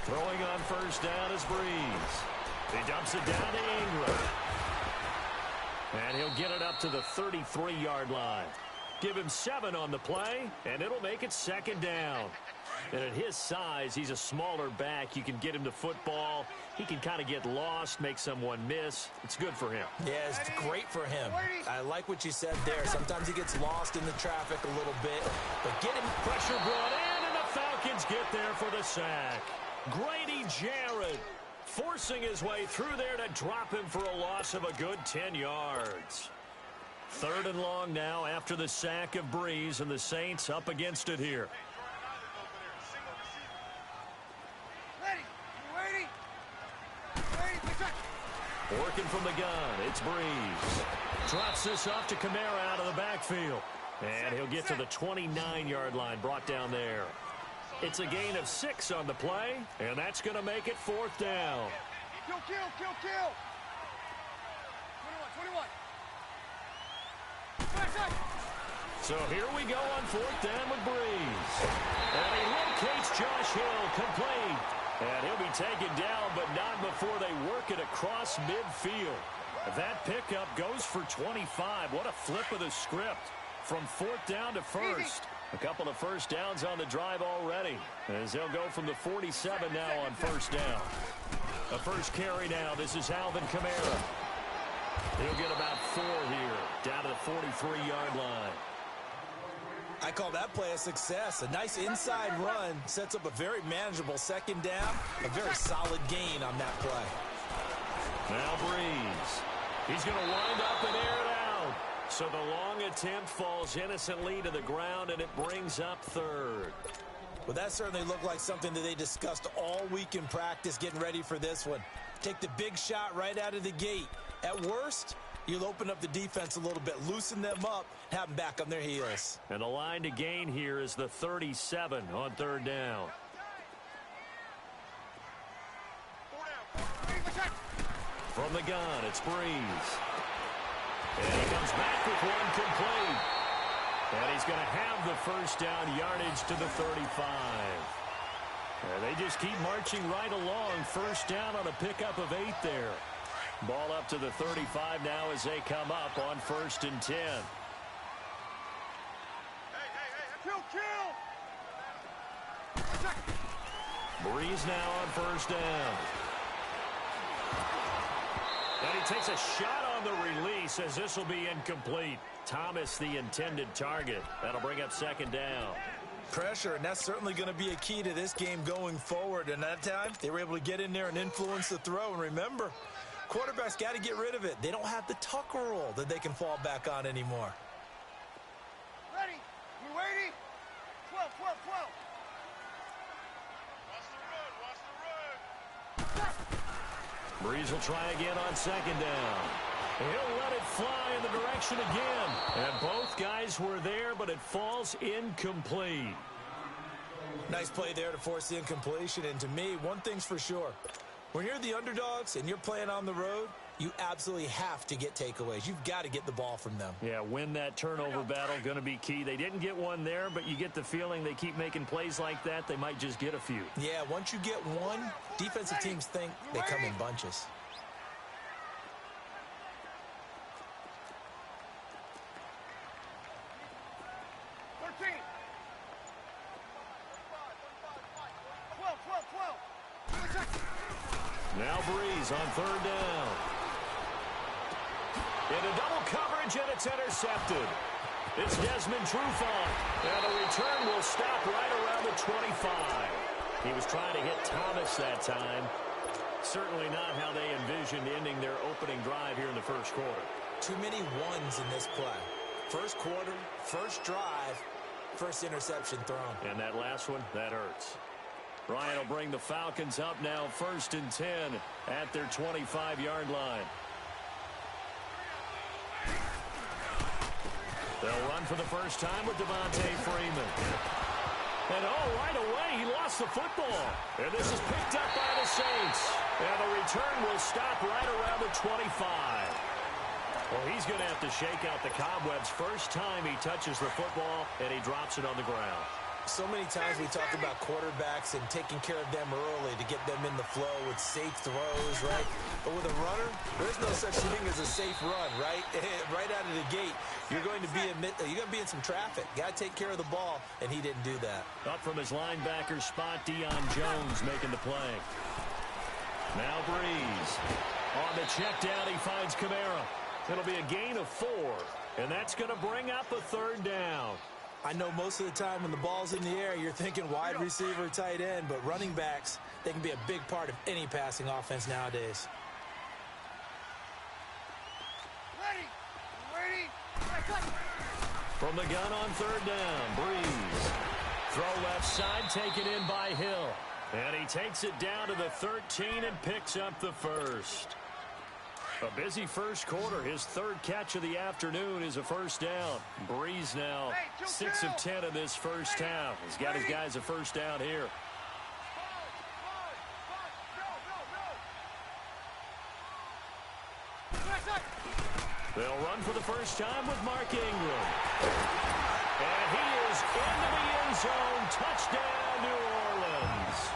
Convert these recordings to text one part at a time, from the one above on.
Throwing on first down is Breeze. He dumps it down to Ingram. And he'll get it up to the 33-yard line. Give him 7 on the play, and it'll make it second down. And at his size, he's a smaller back. You can get him the football. He can kind of get lost, make someone miss. It's good for him. Yeah, it's great for him. I like what you said there. Sometimes he gets lost in the traffic a little bit. But get him. Pressure brought in, and the Falcons get there for the sack. Grady Jarrett forcing his way through there to drop him for a loss of a good 10 yards. 3rd and long now after the sack of Breeze, and the Saints up against it here. Working from the gun, it's Breeze. Drops this off to Kamara out of the backfield. And he'll get to the 29-yard line, brought down there. It's a gain of 6 on the play, and that's going to make it 4th down. Kill. 21. So here we go on 4th down with Breeze. And he locates Josh Hill, complete. And he'll be taken down, but not before they work it across midfield. That pickup goes for 25. What a flip of the script from 4th down to 1st. A couple of first downs on the drive already, as they'll go from the 47 now on 1st down. A first carry now. This is Alvin Kamara. He'll get about 4 here, down to the 43-yard line. I call that play a success. A nice inside run sets up a very manageable second down. A very solid gain on that play. Now Breeze. He's going to wind up and air it out. So the long attempt falls innocently to the ground, and it brings up 3rd. Well, that certainly looked like something that they discussed all week in practice, getting ready for this one. Take the big shot right out of the gate. At worst, you'll open up the defense a little bit, loosen them up, and have them back on their heels. And the line to gain here is the 37 on 3rd down. From the gun, it's Breeze. And he comes back with one complete. And he's going to have the first down yardage to the 35. And they just keep marching right along. First down on a pickup of 8 there. Ball up to the 35 now as they come up on 1st and 10. Kill! Breeze now on 1st down. And he takes a shot on the release as this will be incomplete. Thomas the intended target. That'll bring up 2nd down. Pressure, and that's certainly going to be a key to this game going forward. And that time, they were able to get in there and influence the throw. And remember, quarterbacks got to get rid of it. They don't have the tuck rule that they can fall back on anymore. Ready? We're waiting. 12. Watch the road. Breeze will try again on 2nd down. He'll let it fly in the direction again. And both guys were there, but it falls incomplete. Nice play there to force the incompletion. And to me, one thing's for sure. When you're the underdogs and you're playing on the road, you absolutely have to get takeaways. You've got to get the ball from them. Yeah, win that turnover battle, going to be key. They didn't get one there, but you get the feeling they keep making plays like that, they might just get a few. Yeah, once you get one, defensive teams think they come in bunches. Now Breeze on 3rd down. Into double coverage, and it's intercepted. It's Desmond Trufant. And the return will stop right around the 25. He was trying to hit Thomas that time. Certainly not how they envisioned ending their opening drive here in the first quarter. Too many ones in this play. First quarter, first drive, first interception thrown. And that last one, that hurts. Ryan will bring the Falcons up now 1st and 10 at their 25-yard line. They'll run for the first time with Devontae Freeman. And right away, he lost the football. And this is picked up by the Saints. And the return will stop right around the 25. Well, he's going to have to shake out the cobwebs first time he touches the football, and he drops it on the ground. So many times we talk about quarterbacks and taking care of them early to get them in the flow with safe throws, right? But with a runner, there's no such thing as a safe run, right? Right out of the gate, you're going to be in some traffic. Got to take care of the ball, and he didn't do that. Up from his linebacker spot, Deion Jones making the play. Now Breeze. On the check down, he finds Kamara. It'll be a gain of 4, and that's going to bring up a 3rd down. I know most of the time when the ball's in the air, you're thinking wide receiver, tight end, but running backs, they can be a big part of any passing offense nowadays. Ready. From the gun on 3rd down, Breeze. Throw left side, taken in by Hill. And he takes it down to the 13 and picks up the 1st. A busy first quarter. His 3rd catch of the afternoon is a 1st down. Breeze now 6 of 10 in this first half. He's got his guys a 1st down here. They'll run for the first time with Mark Ingram. And he is into the end zone. Touchdown, New Orleans.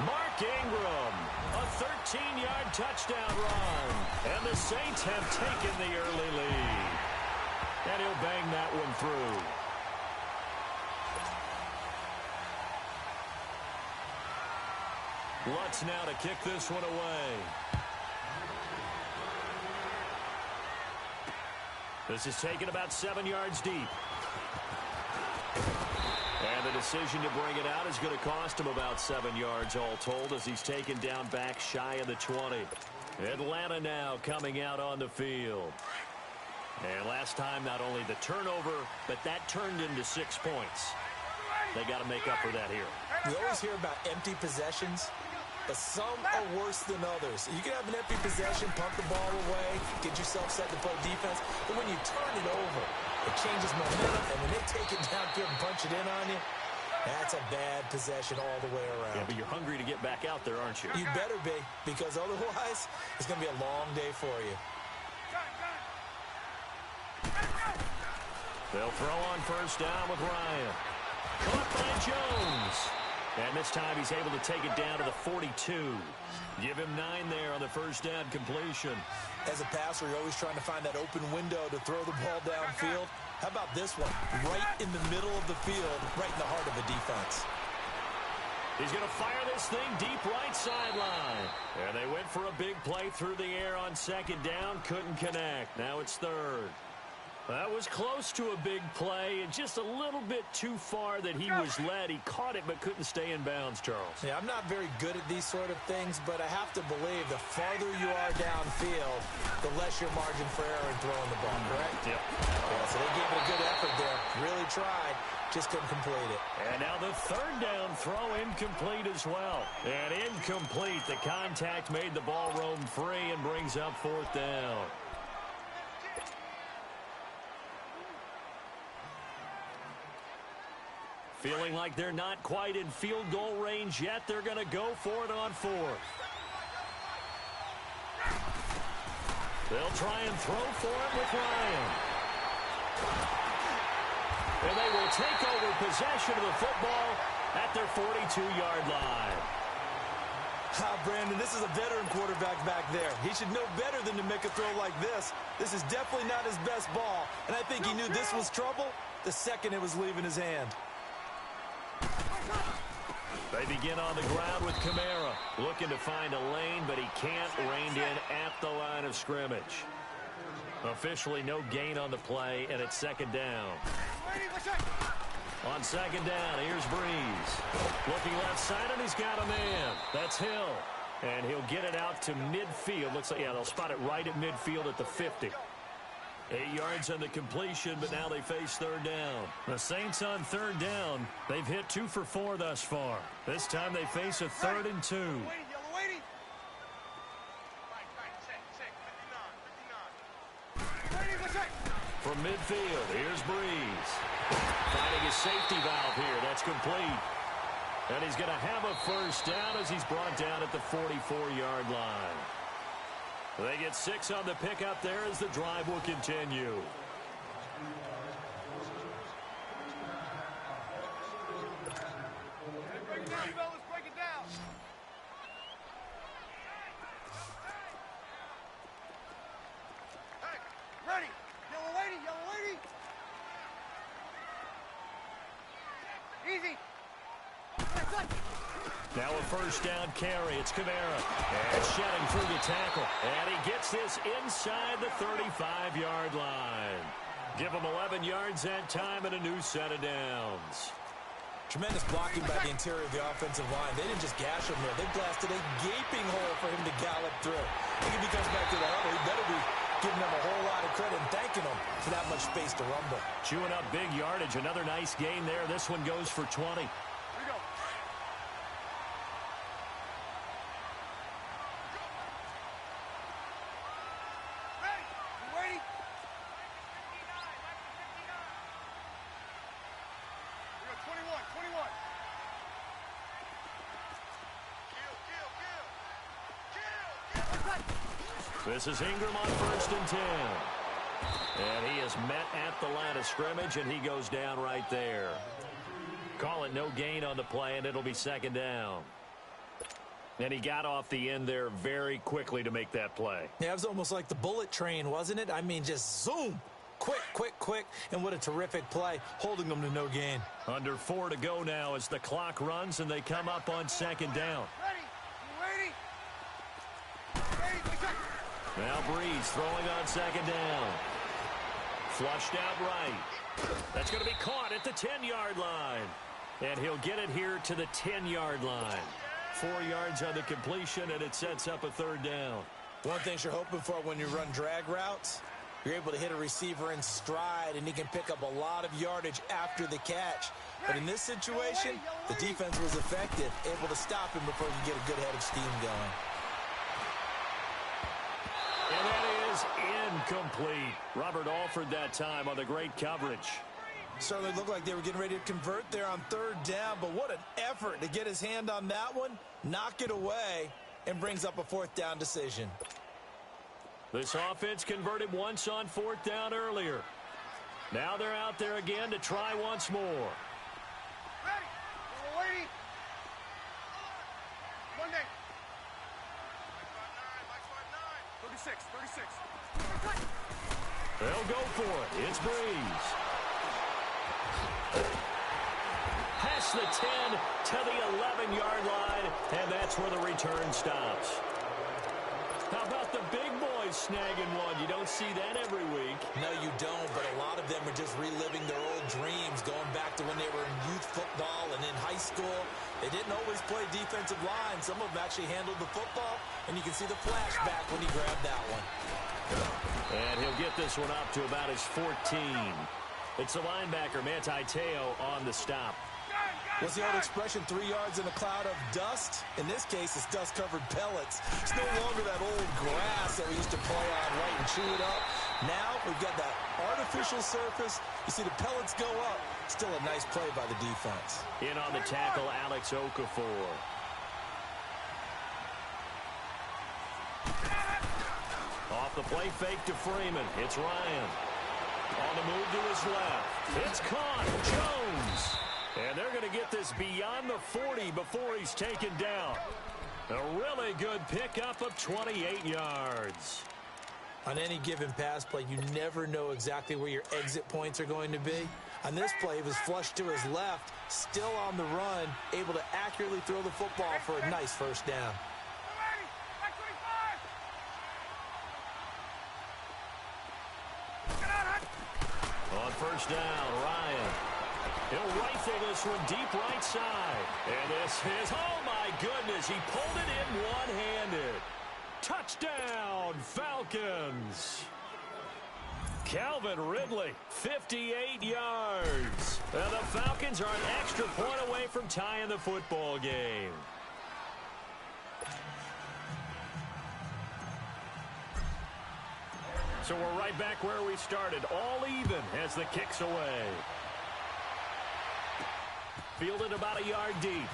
Mark Ingram, a 13-yard touchdown run. And the Saints have taken the early lead. And he'll bang that one through. Lutz now to kick this one away. This is taken about 7 yards deep. And the decision to bring it out is going to cost him about 7 yards all told as he's taken down back shy of the 20. Atlanta now coming out on the field. And last time, not only the turnover, but that turned into 6 points. They got to make up for that here. You always hear about empty possessions, but some are worse than others. You can have an empty possession, pump the ball away, get yourself set to play defense, but when you turn it over, it changes momentum, and when they take it down good and punch it in on you, that's a bad possession all the way around. Yeah, but you're hungry to get back out there, aren't you? You better be, because otherwise, it's going to be a long day for you. They'll throw on first down with Ryan. Caught by Jones. And this time he's able to take it down to the 42. Give him 9 there on the first down completion. As a passer, you're always trying to find that open window to throw the ball downfield. How about this one? Right in the middle of the field, right in the heart of the defense. He's going to fire this thing deep right sideline. And they went for a big play through the air on 2nd down. Couldn't connect. Now it's 3rd. That was close to a big play and just a little bit too far that he was led. He caught it but couldn't stay in bounds, Charles. Yeah, I'm not very good at these sort of things, but I have to believe the farther you are downfield, the less your margin for error in throwing the ball, correct? Yep. Yeah, so they gave it a good effort there. Really tried. Just couldn't complete it. And now the 3rd down throw incomplete as well. And incomplete. The contact made the ball roam free and brings up 4th down. Feeling like they're not quite in field goal range yet. They're going to go for it on 4th. They'll try and throw for it with Ryan. And they will take over possession of the football at their 42-yard line. Brandon, this is a veteran quarterback back there. He should know better than to make a throw like this. This is definitely not his best ball. And I think he knew this was trouble the second it was leaving his hand. They begin on the ground with Kamara. Looking to find a lane, but he can't. Reined in at the line of scrimmage. Officially no gain on the play, and it's 2nd down. On 2nd down, here's Breeze. Looking left side, and he's got a man. That's Hill. And he'll get it out to midfield. Looks like, yeah, they'll spot it right at midfield at the 50. 8 yards on the completion, but now they face 3rd down. The Saints on 3rd down. They've hit 2 for 4 thus far. This time they face a 3rd and 2. From midfield, here's Breeze. Finding his safety valve here. That's complete. And he's going to have a first down as he's brought down at the 44-yard line. They get 6 on the pickup there as the drive will continue. easy. Now a first down carry. It's Kamara. And shedding through the tackle. And he gets this inside the 35-yard line. Give him 11 yards that time and a new set of downs. Tremendous blocking by the interior of the offensive line. They didn't just gash him there. They blasted a gaping hole for him to gallop through. I think if he comes back to the huddle, he better be giving them a whole lot of credit and thanking them for that much space to rumble. Chewing up big yardage. Another nice gain there. This one goes for 20. This is Ingram on 1st and 10. And he is met at the line of scrimmage, and he goes down right there. Call it no gain on the play, and it'll be 2nd down. And he got off the end there very quickly to make that play. Yeah, it was almost like the bullet train, wasn't it? I mean, just zoom. Quick, quick, quick. And what a terrific play, holding them to no gain. Under 4 to go now as the clock runs, and they come up on 2nd down. Now Breeze throwing on 2nd down. Flushed out right. That's going to be caught at the 10-yard line. And he'll get it here to the 10-yard line. 4 yards on the completion, and it sets up a 3rd down. One thing you're hoping for when you run drag routes, you're able to hit a receiver in stride, and he can pick up a lot of yardage after the catch. But in this situation, the defense was effective, able to stop him before he could get a good head of steam going. And that is incomplete. Robert Alford that time on the great coverage. Certainly looked like they were getting ready to convert there on 3rd down, but what an effort to get his hand on that one, knock it away, and brings up a 4th down decision. This offense converted once on 4th down earlier. Now they're out there again to try once more. Ready. We're waiting. Monday. 36. They'll go for it. It's Breeze. Past the 10 to the 11-yard line, and that's where the return stops. How about the big boys snagging one? You don't see that every week. No, you don't, but a lot of them are just reliving their old dreams, going back to when they were in youth football and in high school. They didn't always play defensive line. Some of them actually handled the football, and you can see the flashback when he grabbed that one. And he'll get this one up to about his 14. It's the linebacker, Manti Te'o, on the stop. What's the old expression, 3 yards in a cloud of dust? In this case, it's dust-covered pellets. It's no longer that old grass that we used to play on, right, and chew it up. Now we've got that artificial surface. You see the pellets go up. Still a nice play by the defense. In on the tackle, Alex Okafor. Off the play fake to Freeman. It's Ryan. On the move to his left. It's caught. Jones. And they're going to get this beyond the 40 before he's taken down. A really good pickup of 28 yards. On any given pass play, you never know exactly where your exit points are going to be. On this play, he was flushed to his left, still on the run, able to accurately throw the football for a nice 1st down. On 1st down, Ryan. He'll rifle this one deep right side. And this is, oh my goodness, he pulled it in one-handed. Touchdown, Falcons. Calvin Ridley, 58 yards. And the Falcons are an extra point away from tying the football game. So we're right back where we started, all even as the kick's away. Fielded about a yard deep.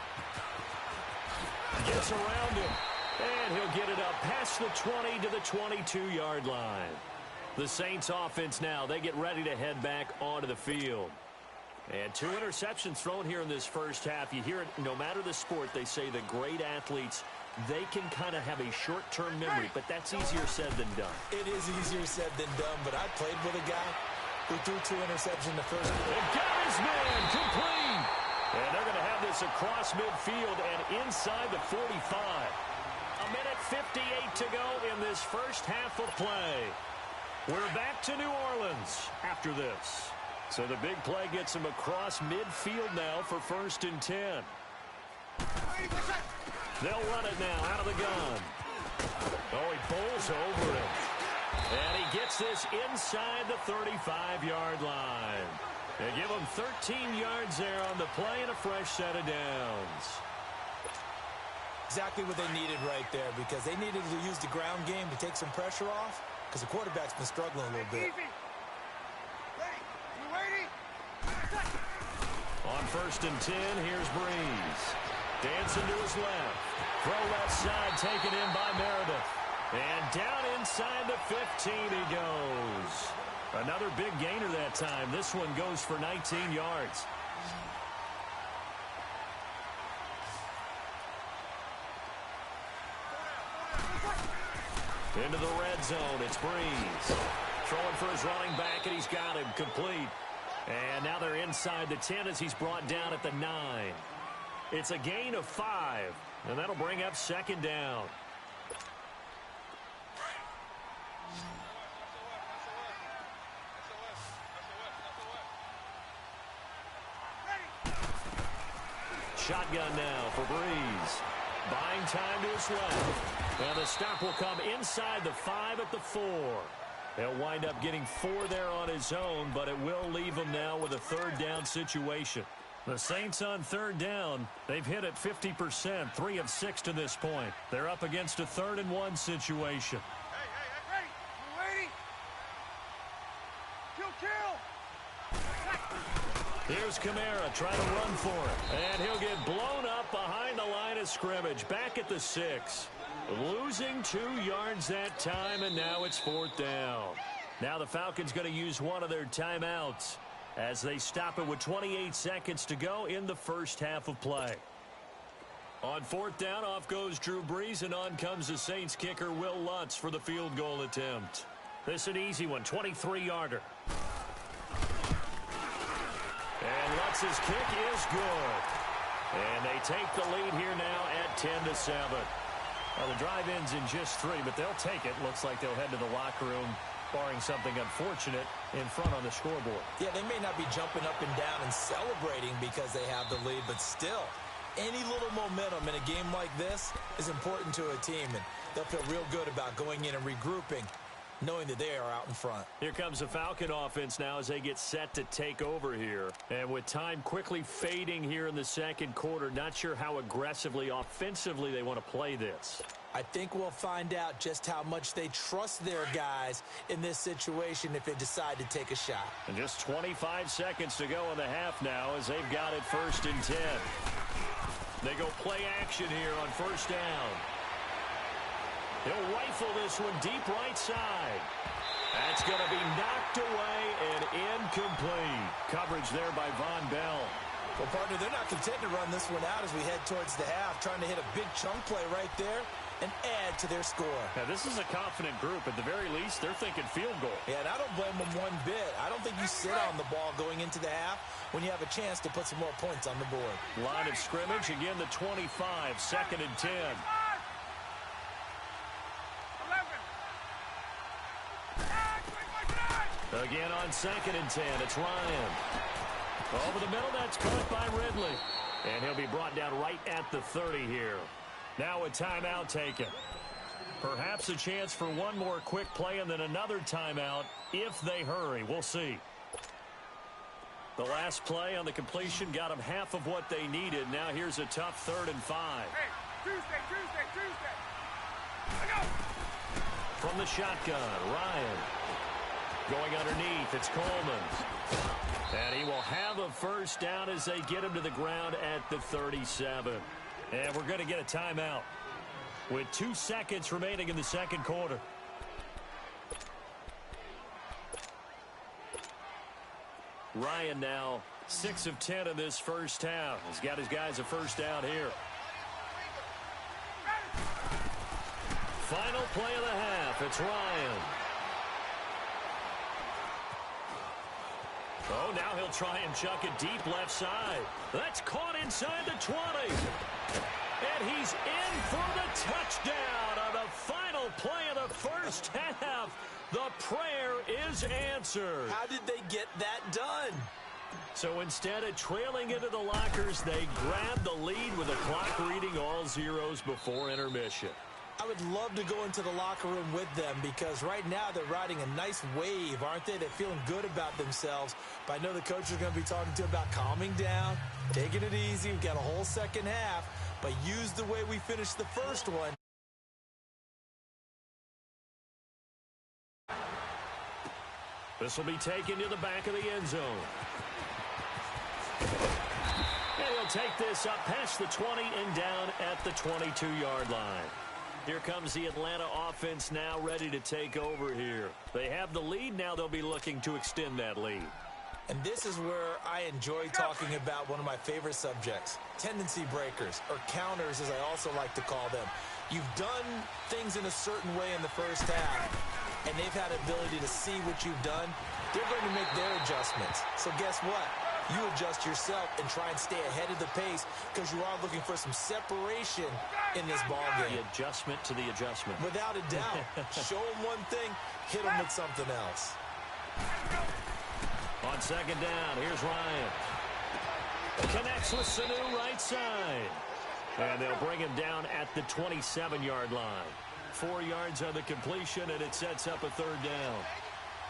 Gets around him. And he'll get it up past the 20 to the 22-yard line. The Saints offense now, they get ready to head back onto the field. And 2 interceptions thrown here in this first half. You hear it, no matter the sport, they say the great athletes, they can kind of have a short-term memory, but that's easier said than done. It is easier said than done, but I played with a guy who threw 2 interceptions in the first half. They got his man complete. And they're this across midfield and inside the 45. A minute 58 to go in this first half of play. We're back to New Orleans after this. So the big play gets him across midfield now for 1st and 10. They'll run it now out of the gun. Oh, he bowls over him. And he gets this inside the 35-yard line. They give him 13 yards there on the play and a fresh set of downs. Exactly what they needed right there, because they needed to use the ground game to take some pressure off, because the quarterback's been struggling a little bit. On 1st and 10, here's Breeze. Dancing to his left. Throw left side taken in by Meredith. And down inside the 15 he goes. Another big gainer that time. This one goes for 19 yards. Into the red zone, it's Breeze. Throwing for his running back, and he's got him complete. And now they're inside the 10 as he's brought down at the 9. It's a gain of 5, and that'll bring up 2nd down. Shotgun now for Breeze. Buying time to his left. And the stop will come inside the 5 at the 4. He'll wind up getting 4 there on his own, but it will leave him now with a 3rd down situation. The Saints on 3rd down, they've hit it 50%, 3 of 6 to this point. They're up against a 3rd and 1 situation. Hey, ready? Kill! Here's Kamara trying to run for it. And he'll get blown up behind the line of scrimmage, back at the 6. Losing 2 yards that time, and now it's 4th down. Now the Falcons going to use one of their timeouts as they stop it with 28 seconds to go in the first half of play. On 4th down, off goes Drew Brees, and on comes the Saints kicker Will Lutz for the field goal attempt. This an easy one, 23-yarder. And Lutz's kick is good. And they take the lead here now at 10-7. Well, the drive ends in just 3, but they'll take it. Looks like they'll head to the locker room, barring something unfortunate, in front on the scoreboard. Yeah, they may not be jumping up and down and celebrating because they have the lead, but still, any little momentum in a game like this is important to a team, and they'll feel real good about going in and regrouping, knowing that they are out in front. Here comes the Falcon offense now as they get set to take over here. And with time quickly fading here in the second quarter, not sure how aggressively, offensively they want to play this. I think we'll find out just how much they trust their guys in this situation if they decide to take a shot. And just 25 seconds to go in the half now as they've got it 1st and 10. They go play action here on 1st down. He'll rifle this one deep right side. That's going to be knocked away and incomplete. Coverage there by Von Bell. Well, partner, they're not content to run this one out as we head towards the half, trying to hit a big chunk play right there and add to their score. Now, this is a confident group. At the very least, they're thinking field goal. Yeah, and I don't blame them one bit. I don't think you sit on the ball going into the half when you have a chance to put some more points on the board. Line of scrimmage, again the 25, 2nd and 10. Again on 2nd and 10, it's Ryan. Over the middle, that's caught by Ridley. And he'll be brought down right at the 30 here. Now a timeout taken. Perhaps a chance for one more quick play and then another timeout if they hurry. We'll see. The last play on the completion got them half of what they needed. Now here's a tough 3rd and 5. Hey, Tuesday. Let go. From the shotgun, Ryan. Going underneath, it's Coleman. And he will have a 1st down as they get him to the ground at the 37. And we're going to get a timeout with 2 seconds remaining in the second quarter. Ryan now 6 of 10 in this first half. He's got his guys a 1st down here. Final play of the half. It's Ryan. Oh, now he'll try and chuck it deep left side. That's caught inside the 20. And he's in for the touchdown on the final play of the first half. The prayer is answered. How did they get that done? So instead of trailing into the lockers, they grabbed the lead with the clock reading all zeros before intermission. I would love to go into the locker room with them because right now they're riding a nice wave, aren't they? They're feeling good about themselves. But I know the coach is going to be talking to them about calming down, taking it easy. We've got a whole second half, but use the way we finished the first one. This will be taken to the back of the end zone. And he'll take this up past the 20 and down at the 22-yard line. Here comes the Atlanta offense now ready to take over here. They have the lead. Now they'll be looking to extend that lead. And this is where I enjoy talking about one of my favorite subjects, tendency breakers, or counters as I also like to call them. You've done things in a certain way in the first half, and they've had the ability to see what you've done. They're going to make their adjustments. So guess what? You adjust yourself and try and stay ahead of the pace because you are looking for some separation in this ball game. The adjustment to the adjustment. Without a doubt. Show them one thing, hit them with something else. On second down, here's Ryan. Connects with Sanu right side. And they'll bring him down at the 27-yard line. 4 yards on the completion, and it sets up a third down.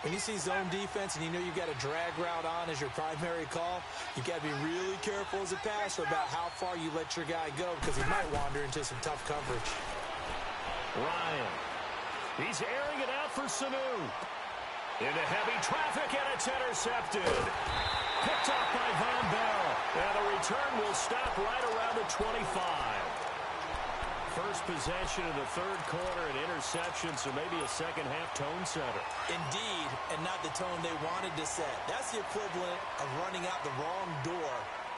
When you see zone defense and you know you've got a drag route on as your primary call, you've got to be really careful as a passer about how far you let your guy go because he might wander into some tough coverage. Ryan. He's airing it out for Sanu. Into heavy traffic, and it's intercepted. Picked off by Von Bell. And the return will stop right around the 25. First possession of the third quarter, an interception, so maybe a second-half tone setter. Indeed, and not the tone they wanted to set. That's the equivalent of running out the wrong door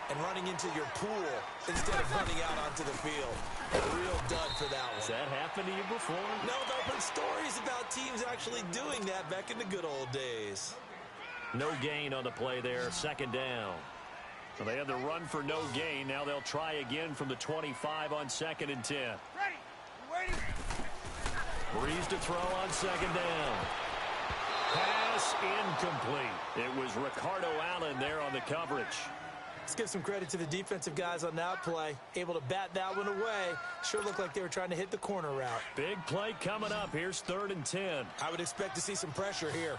and running into your pool instead of running out onto the field. A real dud for that one. Has that happened to you before? No, but stories about teams actually doing that back in the good old days. No gain on the play there, second down. Well, they had the run for no gain. Now they'll try again from the 25 on second and 10. Ready. You waiting? Breeze to throw on second down. Pass incomplete. It was Ricardo Allen there on the coverage. Let's give some credit to the defensive guys on that play. Able to bat that one away. Sure looked like they were trying to hit the corner route. Big play coming up. Here's third and 10. I would expect to see some pressure here.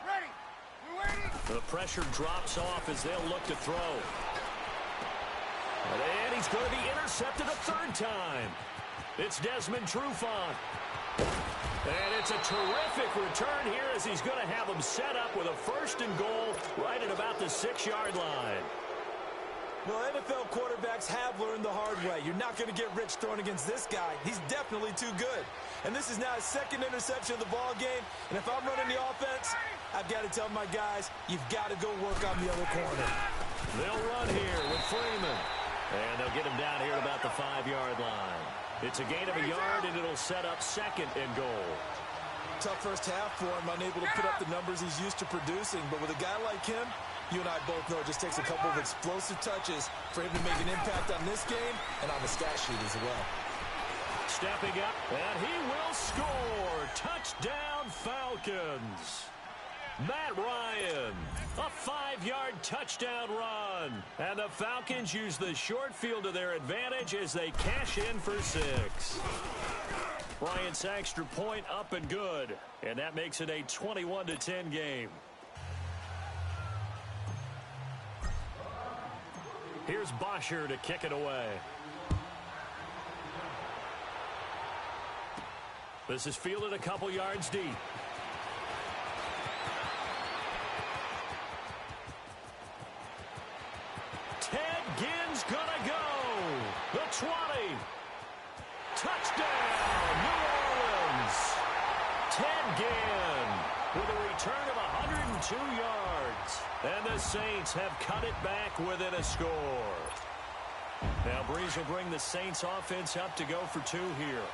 Ready. You waiting? The pressure drops off as they'll look to throw. And he's going to be intercepted a third time. It's Desmond Trufant. And it's a terrific return here as he's going to have them set up with a first and goal right at about the 6-yard line. Well, NFL quarterbacks have learned the hard way. You're not going to get rich throwing against this guy. He's definitely too good. And this is now his second interception of the ball game. And if I'm running the offense, I've got to tell my guys, you've got to go work on the other corner. They'll run here with Freeman. And they'll get him down here at about the 5-yard line. It's a gain of a yard, and it'll set up second and goal. Tough first half for him, unable to put up the numbers he's used to producing. But with a guy like him, you and I both know it just takes a couple of explosive touches for him to make an impact on this game and on the stat sheet as well. Stepping up, and he will score. Touchdown, Falcons. Matt Ryan, a 5-yard touchdown run. And the Falcons use the short field to their advantage as they cash in for 6. Bryant's extra point up and good. And that makes it a 21-10 game. Here's Bosher to kick it away. This is fielded a couple yards deep. Ted Ginn's gonna go. The 20. Touchdown, New Orleans. Ted Ginn with a return of 102 yards. And the Saints have cut it back within a score. Now Breeze will bring the Saints offense up to go for 2 here.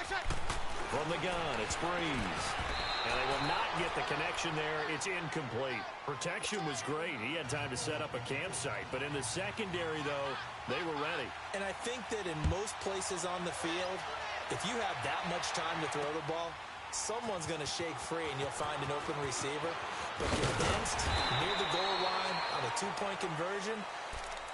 From the gun, it's Breeze. And they will not get the connection there. It's incomplete. Protection was great. He had time to set up a campsite. But in the secondary, though, they were ready. And I think that in most places on the field, if you have that much time to throw the ball, someone's going to shake free and you'll find an open receiver. But condensed near the goal line on a two-point conversion,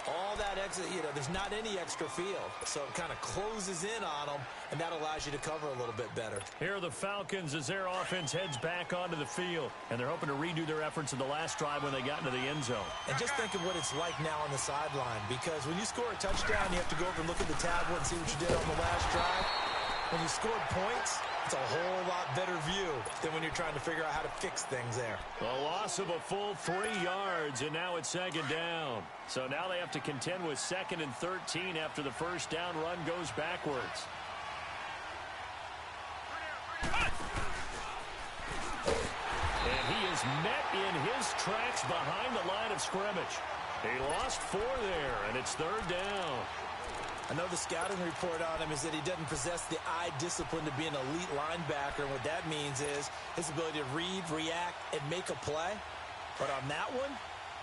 all that extra, there's not any extra field. So it kind of closes in on them, and that allows you to cover a little bit better. Here are the Falcons as their offense heads back onto the field. And they're hoping to redo their efforts in the last drive when they got into the end zone. And just think of what it's like now on the sideline, because when you score a touchdown, you have to go over and look at the tablet and see what you did on the last drive. When you scored points, it's a whole lot better view than when you're trying to figure out how to fix things there. A loss of a full 3 yards, and now it's second down. So now they have to contend with 2nd and 13 after the first down run goes backwards. And he is met in his tracks behind the line of scrimmage. He lost 4 there, and it's 3rd down. I know the scouting report on him is that he doesn't possess the eye discipline to be an elite linebacker. And what that means is his ability to read, react, and make a play. But on that one,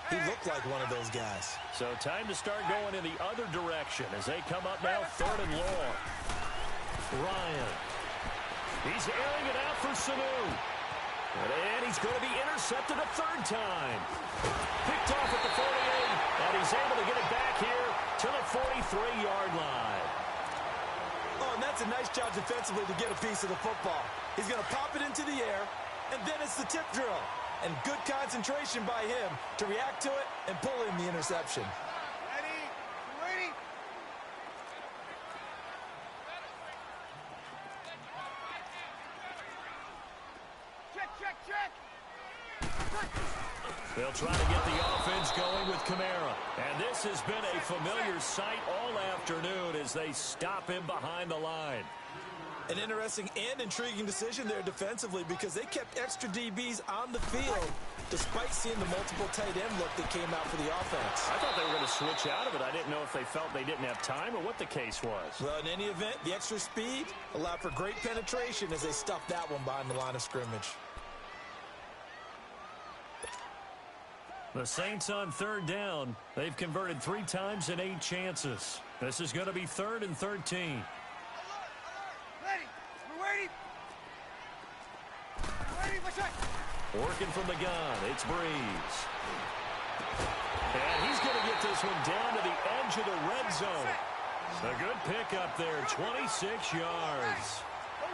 he looked like one of those guys. So time to start going in the other direction as they come up now 3rd and long. Ryan. He's airing it out for Sanu. And he's going to be intercepted a 3rd time. Picked off at the 48, and he's able to get it back here to the 43-yard line. Oh, and that's a nice job defensively to get a piece of the football. He's going to pop it into the air, and then it's the tip drill. And good concentration by him to react to it and pull in the interception. Ready? Waiting. Check. They'll try to get the offense going with Kamara. And this has been a familiar sight all afternoon as they stop him behind the line. An interesting and intriguing decision there defensively because they kept extra DBs on the field despite seeing the multiple tight end look that came out for the offense. I thought they were going to switch out of it. I didn't know if they felt they didn't have time or what the case was. Well, in any event, the extra speed allowed for great penetration as they stuffed that one behind the line of scrimmage. The Saints on 3rd down. They've converted 3 times in 8 chances. This is going to be 3rd and 13. Ready. We're waiting. Working from the gun, it's Breeze. And he's going to get this one down to the edge of the red zone. A good pickup there, 26 yards.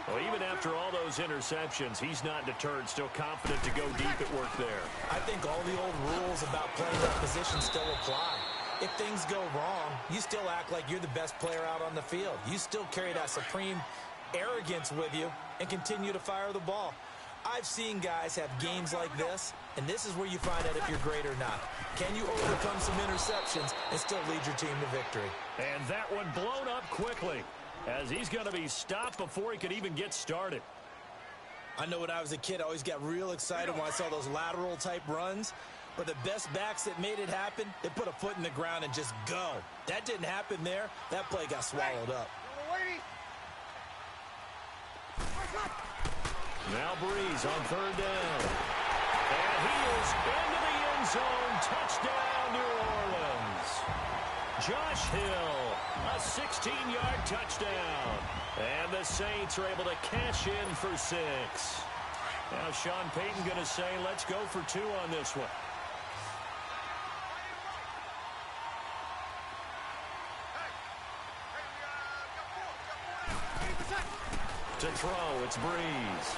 Well, even after all those interceptions, he's not deterred, still confident to go deep at work there. I think all the old rules about playing that position still apply. If things go wrong, you still act like you're the best player out on the field. You still carry that supreme arrogance with you and continue to fire the ball. I've seen guys have games like this, and this is where you find out if you're great or not. Can you overcome some interceptions and still lead your team to victory? And that one blown up quickly as he's going to be stopped before he could even get started. I know when I was a kid, I always got real excited when I saw those lateral type runs. But the best backs that made it happen, they put a foot in the ground and just go. That didn't happen there. That play got swallowed up. Now Breeze on 3rd down. And he is into the end zone. Touchdown, New Orleans. Josh Hill, a 16-yard touchdown. And the Saints are able to cash in for 6. Now Sean Payton going to say, let's go for 2 on this one. To throw, it's Breeze.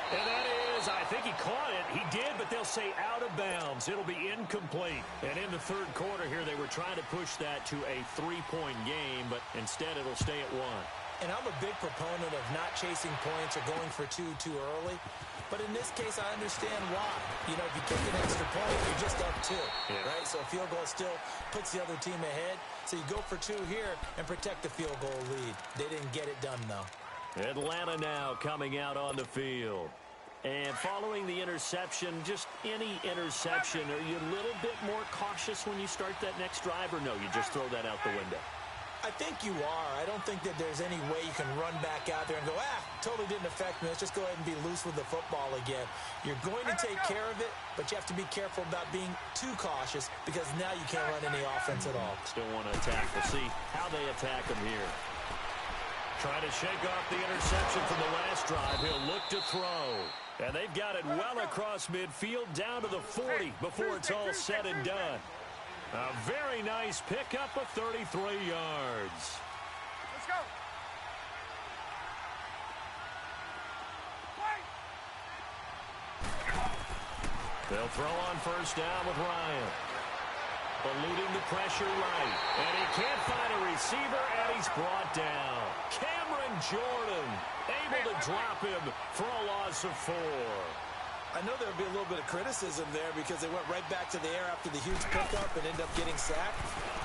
And that is, I think he caught it. He did, but they'll say out of bounds. It'll be incomplete. And in the 3rd quarter here, they were trying to push that to a 3-point game, but instead it'll stay at 1. And I'm a big proponent of not chasing points or going for 2 too early. But in this case, I understand why. You know, if you kick an extra point, you're just up 2, right? So a field goal still puts the other team ahead. So you go for 2 here and protect the field goal lead. They didn't get it done, though. Atlanta now coming out on the field. And following the interception, just any interception, are you a little bit more cautious when you start that next drive, or no, you just throw that out the window? I think you are. I don't think that there's any way you can run back out there and go, totally didn't affect me. Let's just go ahead and be loose with the football again. You're going to take care of it, but you have to be careful about being too cautious because now you can't run any offense at all. Still want to attack. We'll see how they attack him here. Trying to shake off the interception from the last drive. He'll look to throw. And they've got it well across midfield down to the 40 before it's all said and done. A very nice pickup of 33 yards. Let's go. They'll throw on first down with Ryan. Eluding the pressure right. And he can't find a receiver, and he's brought down. Cameron Jordan able to drop him for a loss of 4. I know there'll be a little bit of criticism there because they went right back to the air after the huge pickup and ended up getting sacked.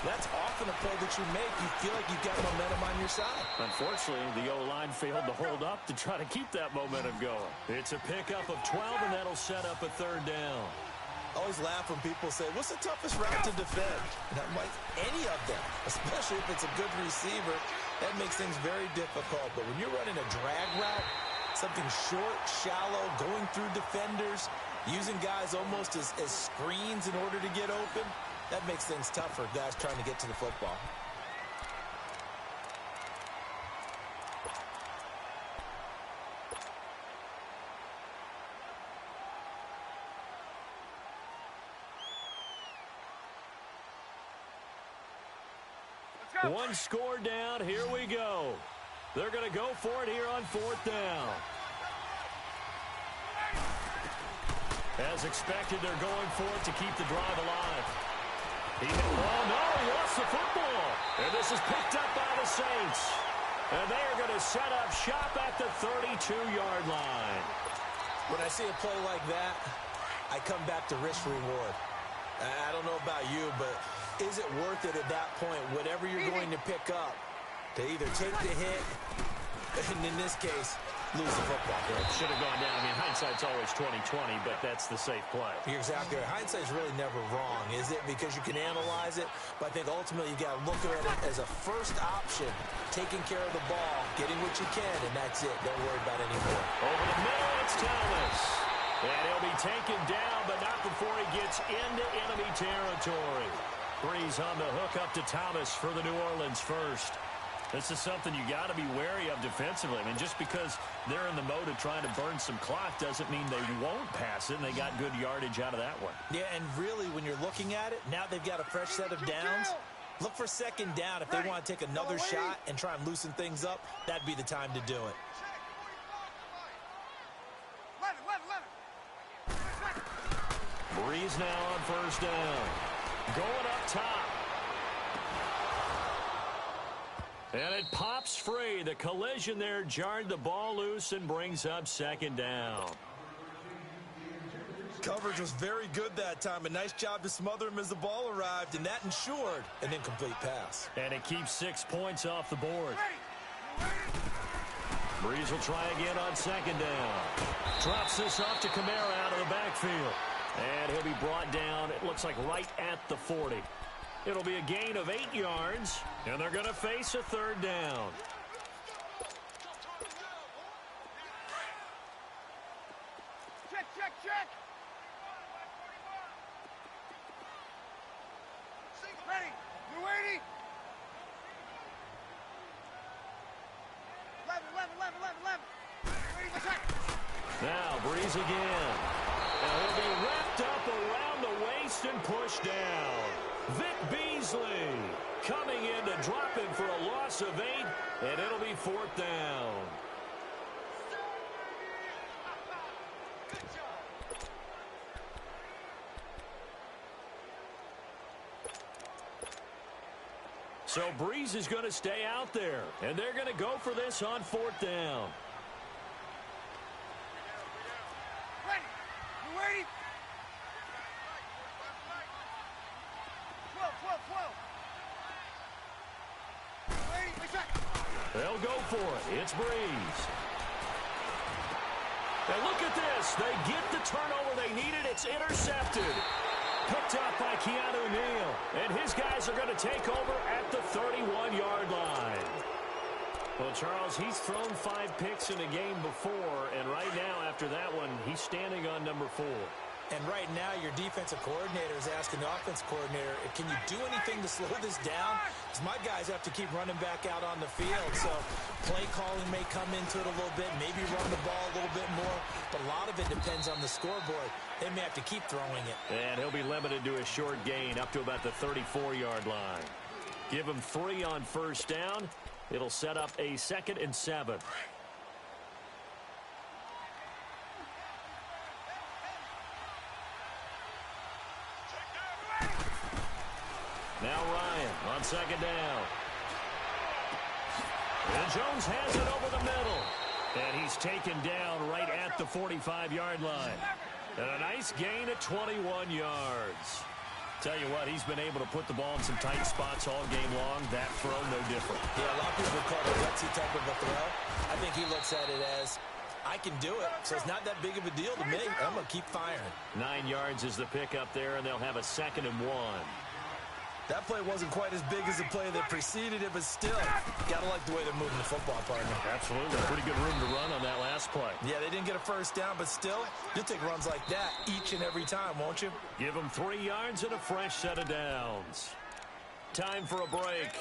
That's often a play that you make. You feel like you've got momentum on your side. Unfortunately, the O-line failed to hold up to try to keep that momentum going. It's a pickup of 12, and that'll set up a third down. I always laugh when people say, what's the toughest route to defend? And I'm like, any of them, especially if it's a good receiver. That makes things very difficult. But when you're running a drag route, something short, shallow, going through defenders, using guys almost as screens in order to get open, that makes things tough for guys trying to get to the football. One score down. Here we go. They're going to go for it here on fourth down. As expected, they're going for it to keep the drive alive. He lost the football. And this is picked up by the Saints. And they are going to set up shop at the 32-yard line. When I see a play like that, I come back to risk reward. I don't know about you, but is it worth it at that point, whatever you're going to pick up, to either take the hit, and in this case, lose the football? Yeah, should have gone down. I mean, hindsight's always 20/20, but that's the safe play. You're exactly right. Hindsight's really never wrong, is it? Because you can analyze it, but I think ultimately you got to look at it as a first option, taking care of the ball, getting what you can, and that's it. Don't worry about any more. Over the middle, it's Thomas. And he'll be taken down, but not before he gets into enemy territory. Breeze on the hook up to Thomas for the New Orleans first. This is something you got to be wary of defensively. I mean, just because they're in the mode of trying to burn some clock doesn't mean they won't pass it, and they got good yardage out of that one. Yeah, and really, when you're looking at it, now they've got a fresh set of downs. Look for second down if they want to take another shot and try and loosen things up. That'd be the time to do it. Breeze now on first down. Going up top. And it pops free. The collision there jarred the ball loose and brings up second down. Coverage was very good that time. A nice job to smother him as the ball arrived, and that ensured an incomplete pass. And it keeps 6 points off the board. Breeze will try again on second down. Drops this off to Kamara out of the backfield. And he'll be brought down, it looks like right at the 40. It'll be a gain of 8 yards, and they're going to face a third down. Check, check, check. Ready. We're waiting. 11. Ready for check. Now, Breeze again. And he'll be wrapped up around the waist and pushed down. Vic Beasley coming in to drop him for a loss of 8, and it'll be fourth down. So Breeze is going to stay out there, and they're going to go for this on fourth down. Ready. We're waiting. 12. Waiting for check. They'll go for it. It's Breeze. And look at this. They get the turnover they needed. It's intercepted. Picked up by Keanu Neal. And his guys are going to take over at the 31-yard line. Well, Charles, he's thrown 5 picks in a game before, and right now, after that one, he's standing on number 4. And right now, your defensive coordinator is asking the offense coordinator, can you do anything to slow this down? Because my guys have to keep running back out on the field. So play calling may come into it a little bit, maybe run the ball a little bit more. But a lot of it depends on the scoreboard. They may have to keep throwing it. And he'll be limited to a short gain up to about the 34-yard line. Give him 3 on first down. It'll set up a 2nd and 7. Now Ryan on 2nd down. And Jones has it over the middle. And he's taken down right at the 45-yard line. And a nice gain at 21 yards. Tell you what, he's been able to put the ball in some tight spots all game long. That throw, no different. Yeah, a lot of people call it a gutsy type of a throw. I think he looks at it as, I can do it, so it's not that big of a deal to me. I'm going to keep firing. 9 yards is the pickup there, and they'll have a 2nd and 1. That play wasn't quite as big as the play that preceded it, but still, got to like the way they're moving the football, partner. Absolutely. Pretty good room to run on that last play. Yeah, they didn't get a first down, but still, you'll take runs like that each and every time, won't you? Give them 3 yards and a fresh set of downs. Time for a break.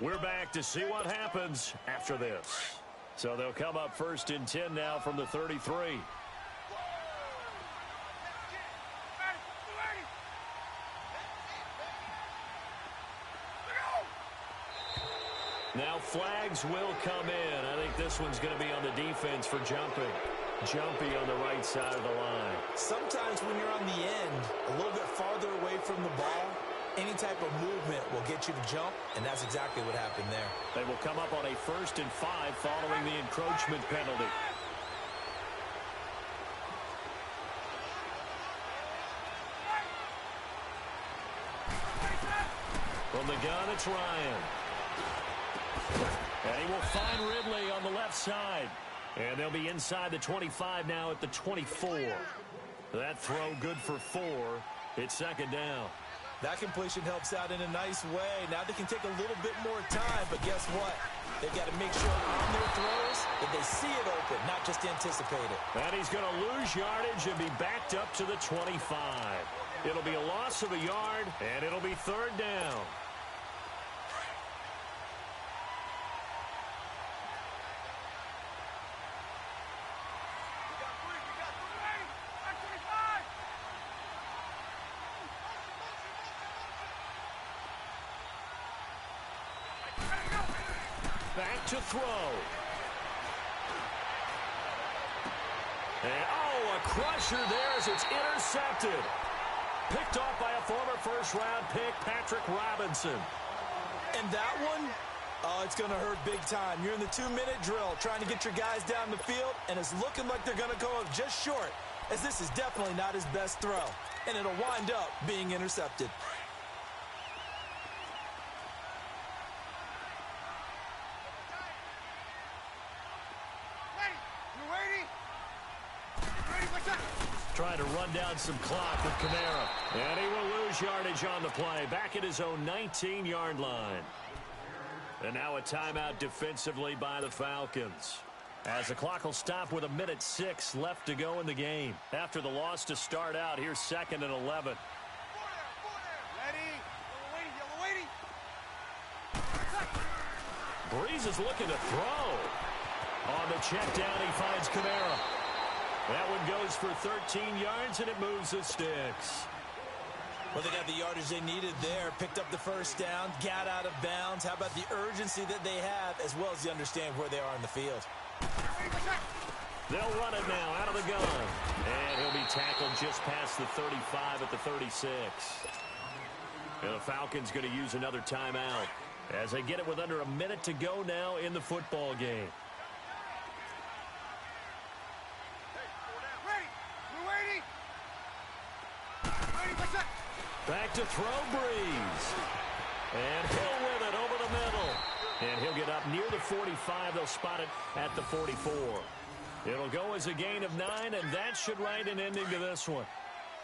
We're back to see what happens after this. So they'll come up 1st and 10 now from the 33. Now flags will come in. I think this one's going to be on the defense for jumping. Jumpy on the right side of the line. Sometimes when you're on the end, a little bit farther away from the ball, any type of movement will get you to jump, and that's exactly what happened there. They will come up on a 1st and 5 following the encroachment penalty. From the gun, it's Ryan. And he will find Ridley on the left side. And they'll be inside the 25 now at the 24. That throw good for 4. It's 2nd down. That completion helps out in a nice way. Now they can take a little bit more time, but guess what? They've got to make sure on their throws that they see it open, not just anticipate it. And he's going to lose yardage and be backed up to the 25. It'll be a loss of a yard, and it'll be 3rd down. Back to throw. And, a crusher there as it's intercepted. Picked off by a former first-round pick, Patrick Robinson. And that one, it's going to hurt big time. You're in the 2-minute drill trying to get your guys down the field, and it's looking like they're going to go up just short, as this is definitely not his best throw. And it'll wind up being intercepted. Trying to run down some clock with Kamara. And he will lose yardage on the play. Back at his own 19-yard line. And now a timeout defensively by the Falcons. As the clock will stop with 1:06 left to go in the game. After the loss to start out, here's 2nd and 11. Breeze is looking to throw. On the check down, he finds Kamara. That one goes for 13 yards, and it moves the sticks. Well, they got the yardage they needed there. Picked up the first down, got out of bounds. How about the urgency that they have, as well as the understand where they are in the field? They'll run it now out of the gun. And he'll be tackled just past the 35 at the 36. And the Falcons going to use another timeout as they get it with under a minute to go now in the football game. Back to throw, Breeze. And Hill with it over the middle. And he'll get up near the 45. They'll spot it at the 44. It'll go as a gain of 9, and that should write an ending to this one.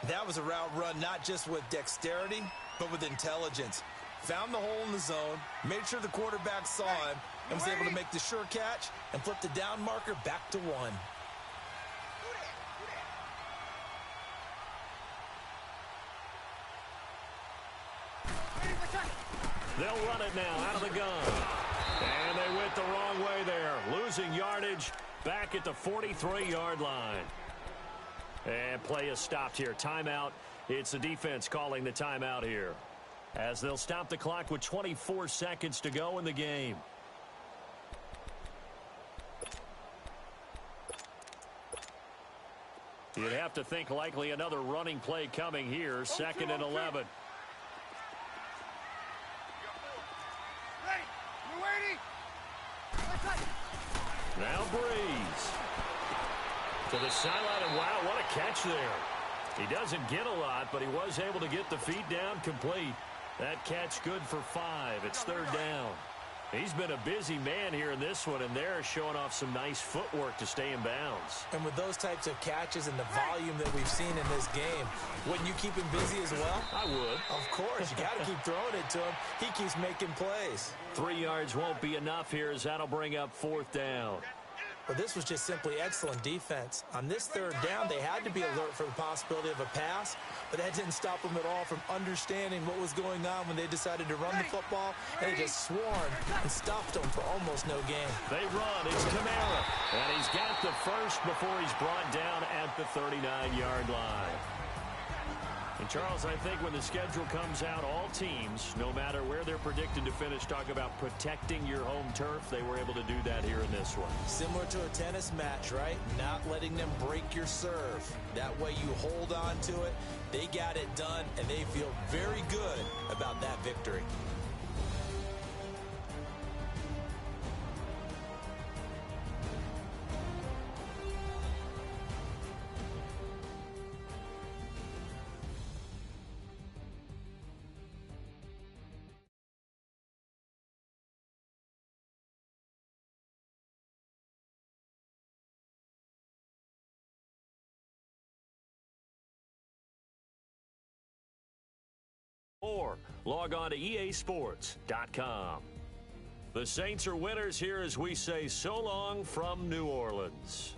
That was a route run not just with dexterity, but with intelligence. Found the hole in the zone, made sure the quarterback saw him, and was able to make the sure catch and flip the down marker back to 1. They'll run it now out of the gun. And they went the wrong way there. Losing yardage back at the 43-yard line. And play is stopped here. Timeout. It's the defense calling the timeout here, as they'll stop the clock with 24 seconds to go in the game. You'd have to think likely another running play coming here. 2nd and 11. Now Breeze to the sideline, and wow, what a catch there. He doesn't get a lot, but he was able to get the feet down complete. That catch good for 5. It's 3rd down. He's been a busy man here in this one, and they're showing off some nice footwork to stay in bounds. And with those types of catches and the volume that we've seen in this game, wouldn't you keep him busy as well? I would. Of course. You got to keep throwing it to him. He keeps making plays. 3 yards won't be enough here, as that'll bring up 4th down. But this was just simply excellent defense. On this 3rd down, they had to be alert for the possibility of a pass, but that didn't stop them at all from understanding what was going on when they decided to run the football, and they just swarmed and stopped them for almost no gain. They run. It's Kamara, and he's got the first before he's brought down at the 39-yard line. And, Charles, I think when the schedule comes out, all teams, no matter where they're predicted to finish, talk about protecting your home turf. They were able to do that here in this one. Similar to a tennis match, right? Not letting them break your serve. That way you hold on to it. They got it done, and they feel very good about that victory. Or log on to easports.com. The Saints are winners here as we say so long from New Orleans.